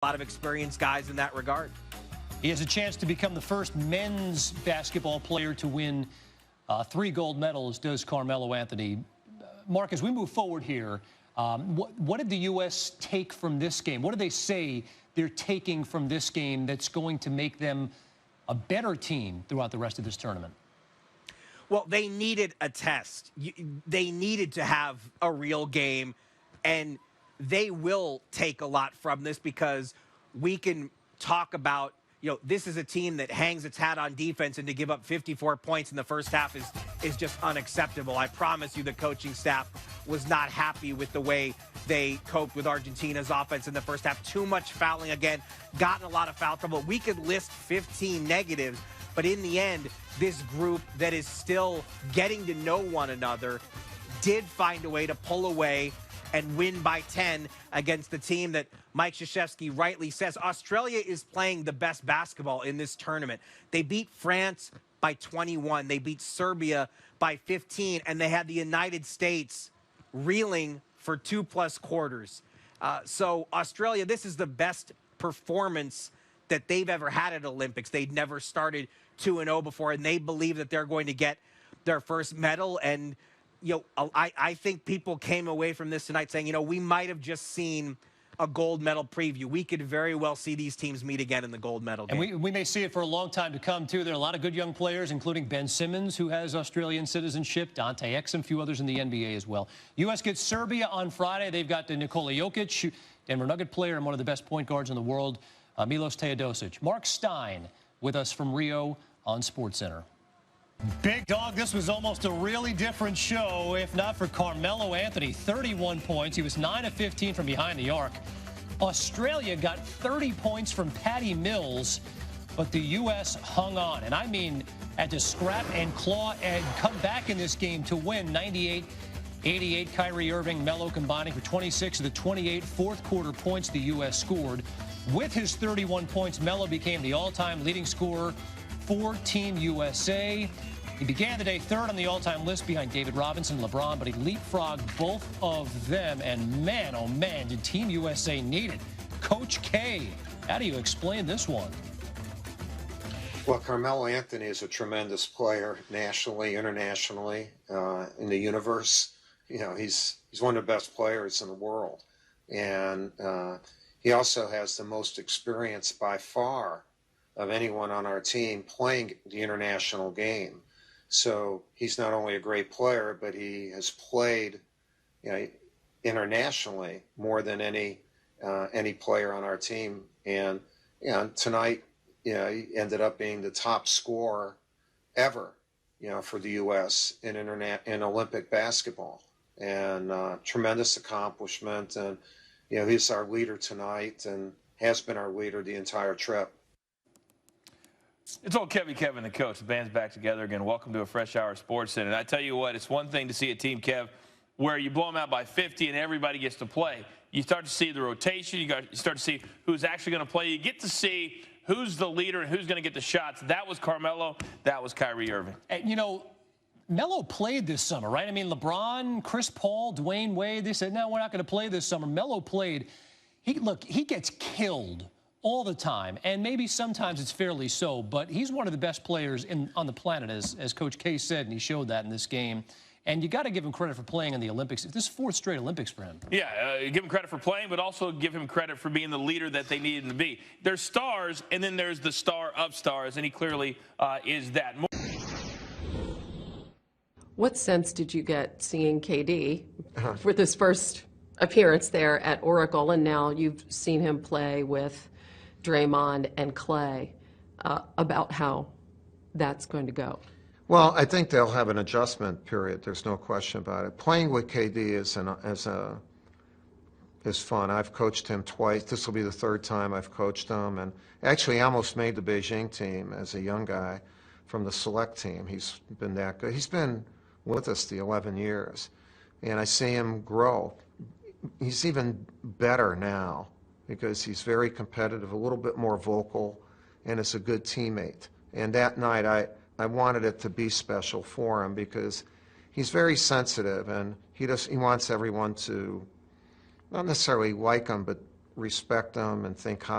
A lot of experienced guys in that regard. He has a chance to become the first men's basketball player to win 3 gold medals, does Carmelo Anthony. Mark, as we move forward here, what did the U.S. take from this game? What do they say they're taking from this game that's going to make them a better team throughout the rest of this tournament? Well, they needed a test. They needed to have a real game, and they will take a lot from this because we can talk about, this is a team that hangs its hat on defense, and to give up 54 points in the first half is just unacceptable. I promise you the coaching staff was not happy with the way they coped with Argentina's offense in the first half. Too much fouling again, gotten a lot of foul trouble. We could list 15 negatives, but in the end, this group that is still getting to know one another did find a way to pull away and win by 10 against the team that Mike Krzyzewski rightly says Australia is playing the best basketball in this tournament. They beat France by 21. They beat Serbia by 15, and they had the United States reeling for 2+ quarters. So Australia, this is the best performance that they've ever had at Olympics. They'd never started 2-0 before, and they believe that they're going to get their first medal. And I think people came away from this tonight saying, we might have just seen a gold medal preview. We could very well see these teams meet again in the gold medal game. And we may see it for a long time to come, too. There are a lot of good young players, including Ben Simmons, who has Australian citizenship, Dante Exum, a few others in the NBA as well. U.S. gets Serbia on Friday. They've got Nikola Jokic, Denver Nugget player and one of the best point guards in the world, Milos Teodosic. Mark Stein with us from Rio on SportsCenter. Big dog, this was almost a really different show, if not for Carmelo Anthony. 31 points. He was 9 of 15 from behind the arc. Australia got 30 points from Patty Mills, but the U.S. hung on. And I mean, had to scrap and claw and come back in this game to win 98-88. Kyrie Irving, Melo combining for 26 of the 28 fourth-quarter points the U.S. scored. With his 31 points, Melo became the all-time leading scorer for Team USA. He began the day 3rd on the all-time list behind David Robinson and LeBron, but he leapfrogged both of them, and man, oh man, did Team USA need it. Coach K, how do you explain this one? Well, Carmelo Anthony is a tremendous player nationally, internationally, in the universe. He's one of the best players in the world. And he also has the most experience by far of anyone on our team playing the international game. So he's not only a great player, but he has played, internationally more than any player on our team. And tonight, he ended up being the top scorer ever, for the U.S. in Olympic basketball, and tremendous accomplishment. And he's our leader tonight and has been our leader the entire trip. It's old Kevin, the coach. The band's back together again. Welcome to a Fresh Hour Sports Center. And I tell you what, it's one thing to see a team, Kev, where you blow them out by 50 and everybody gets to play. You start to see the rotation. You start to see who's actually going to play. You get to see who's the leader and who's going to get the shots. That was Carmelo. That was Kyrie Irving. And, Melo played this summer, right? I mean, LeBron, Chris Paul, Dwayne Wade, they said, no, we're not going to play this summer. Melo played. He gets killed all the time, and maybe sometimes it's fairly so, but he's one of the best players on the planet, as Coach K said, and he showed that in this game. And you got to give him credit for playing in the Olympics. This is 4th straight Olympics for him. Yeah, give him credit for playing, but also give him credit for being the leader that they needed him to be. There's stars, and then there's the star of stars, and he clearly is that. What sense did you get seeing KD for this first appearance there at Oracle, and now you've seen him play with Draymond and Clay, about how that's going to go? Well, I think they'll have an adjustment period. There's no question about it. Playing with KD is fun. I've coached him twice. This will be the 3rd time I've coached him, and actually I almost made the Beijing team as a young guy from the select team. He's been that good. He's been with us the 11 years, and I see him grow. He's even better now, because he's very competitive, a little bit more vocal, and is a good teammate. And that night, I wanted it to be special for him because he's very sensitive, and he wants everyone to not necessarily like him, but respect them and think high